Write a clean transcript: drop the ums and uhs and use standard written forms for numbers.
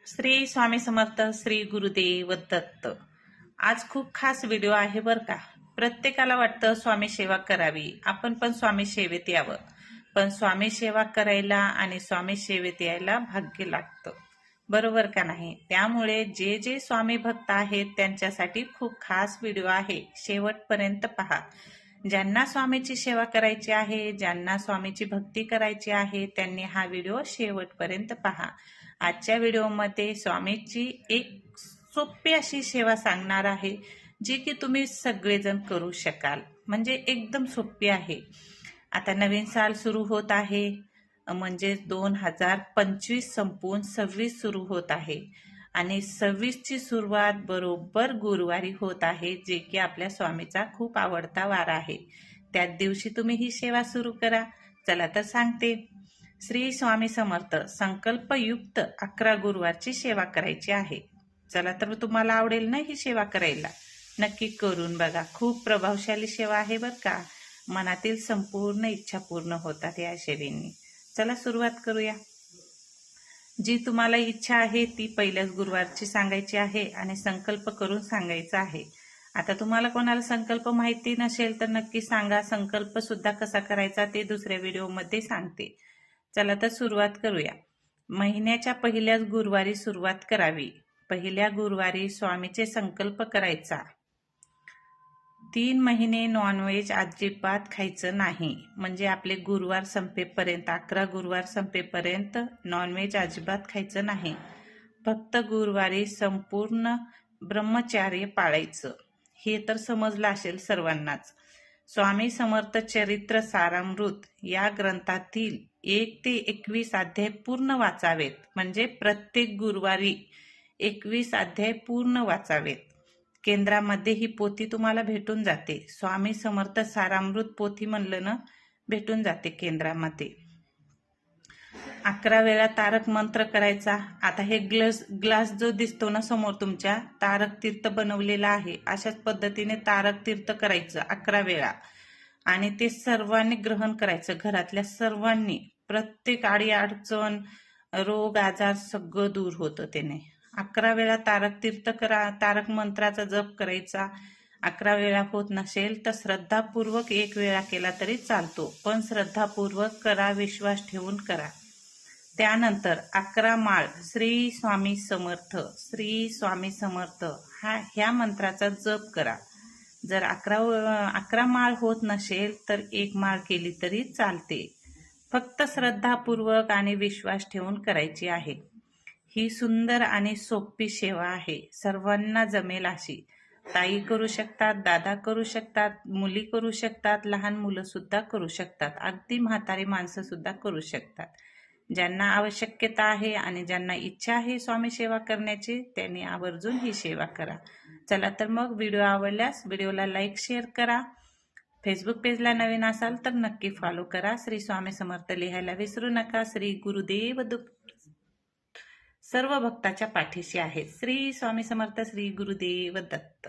श्री स्वामी समर्थ, श्री गुरुदेव दत्त। आज खूप खास व्हिडिओ आहे बर का। प्रत्येकाला वाटतं स्वामी सेवा करावी, आपण पण स्वामी सेवेत यावं, पण स्वामी सेवा करायला आणि स्वामी सेवेत यायला भाग्य लागतं, बरोबर का नाही? त्यामुळे जे जे स्वामी भक्त आहेत त्यांच्यासाठी खूप खास व्हिडिओ आहे, शेवटपर्यंत पहा। ज्यांना स्वामीची सेवा करायची आहे, ज्यांना स्वामीची भक्ती करायची आहे, त्यांनी हा व्हिडिओ शेवटपर्यंत पहा। आजच्या व्हिडिओमध्ये स्वामीची एक सोपी अशी सेवा सांगणार आहे, जी की तुम्ही सगळेजण करू शकाल, म्हणजे एकदम सोपी आहे। आता नवीन साल सुरू होत आहे, म्हणजे 2025 संपून 26 सुरू होत आहे आणि 26ची सुरुवात बरोबर गुरुवारी होत आहे, जे की आपल्या स्वामीचा खूप आवडता वार आहे। त्याच दिवशी तुम्ही ही सेवा सुरू करा। चला तर सांगते। श्री स्वामी समर्थ संकल्पयुक्त 11 गुरुवारची सेवा करायची आहे। चला तर तुम्हाला आवडेल ना ही सेवा करायला? नक्की करून बघा, खूप प्रभावशाली सेवा आहे बर का। मनातील संपूर्ण इच्छा पूर्ण होतात या सेवेने। चला सुरुवात करूया। जी तुम्हाला इच्छा आहे ती पहिल्याच गुरुवारची सांगायची आहे आणि संकल्प करून सांगायचा आहे। आता तुम्हाला कोणाला संकल्प माहिती नसेल तर नक्की सांगा, संकल्प सुद्धा कसा करायचा ते दुसऱ्या व्हिडिओमध्ये सांगते। चला तर सुरुवात करूया। महिन्याच्या पहिल्याच गुरुवारी सुरुवात करावी। पहिल्या गुरुवारी स्वामीचे संकल्प करायचा। 3 महिने नॉनव्हेज अजिबात खायचं नाही, म्हणजे आपले गुरुवार संपेपर्यंत 11 गुरुवार संपेपर्यंत नॉनव्हेज अजिबात खायचं नाही। फक्त गुरुवारी संपूर्ण ब्रह्मचर्य पाळायचं। हे तर समजलं असेल सर्वांनाच। स्वामी समर्थ चरित्र सारामृत या ग्रंथातील 1 ते 21 अध्याय पूर्ण वाचावेत, म्हणजे प्रत्येक गुरुवारी 21 अध्याय पूर्ण वाचावेत। केंद्रामध्ये ही पोथी तुम्हाला भेटून जाते। स्वामी समर्थ सारामृत पोथी म्हणलं ना, भेटून जाते केंद्रामध्ये। 11 वेळा तारक मंत्र करायचा। आता हे ग्लास जो दिसतो ना समोर तुमच्या, तारक तीर्थ बनवलेला आहे। अशाच पद्धतीने तारक तीर्थ करायचं 11 वेळा आणि ते सर्वांनी ग्रहण करायचं, घरातल्या सर्वांनी। प्रत्येक आडी अडचण, रोग आजार सगळं दूर होतं त्याने। 11 वेळा तारक तीर्थ करा, तारक मंत्राचा जप करायचा। 11 वेळा होत नसेल तर श्रद्धापूर्वक 1 वेळा केला तरी चालतो, पण श्रद्धापूर्वक करा, विश्वास ठेवून करा। त्यानंतर 11 माळ श्री स्वामी समर्थ, श्री स्वामी समर्थ ह्या मंत्राचा जप करा। जर 11 माळ होत नसेल तर 1 माळ केली तरी चालते, फक्त श्रद्धापूर्वक आणि विश्वास ठेवून करायची आहे। ही सुंदर आणि सोपी सेवा आहे, सर्वांना जमेल अशी। ताई करू शकतात, दादा करू शकतात, मुली करू शकतात, लहान मुलं सुद्धा करू शकतात, अगदी म्हातारी माणसं सुद्धा करू शकतात। ज्यांना आवश्यकता आहे आणि ज्यांना इच्छा आहे स्वामी सेवा करण्याची, त्यांनी आवर्जून ही सेवा करा। चला तर मग व्हिडिओ आवडल्यास व्हिडिओला लाईक शेअर करा। फेसबुक पेजला नवीन असाल तर नक्की फॉलो करा। श्री स्वामी समर्थ लिहायला विसरू नका। श्री गुरुदेव सर्व भक्ताच्या पाठीशी आहे। श्री स्वामी समर्थ, श्री गुरुदेव दत्त।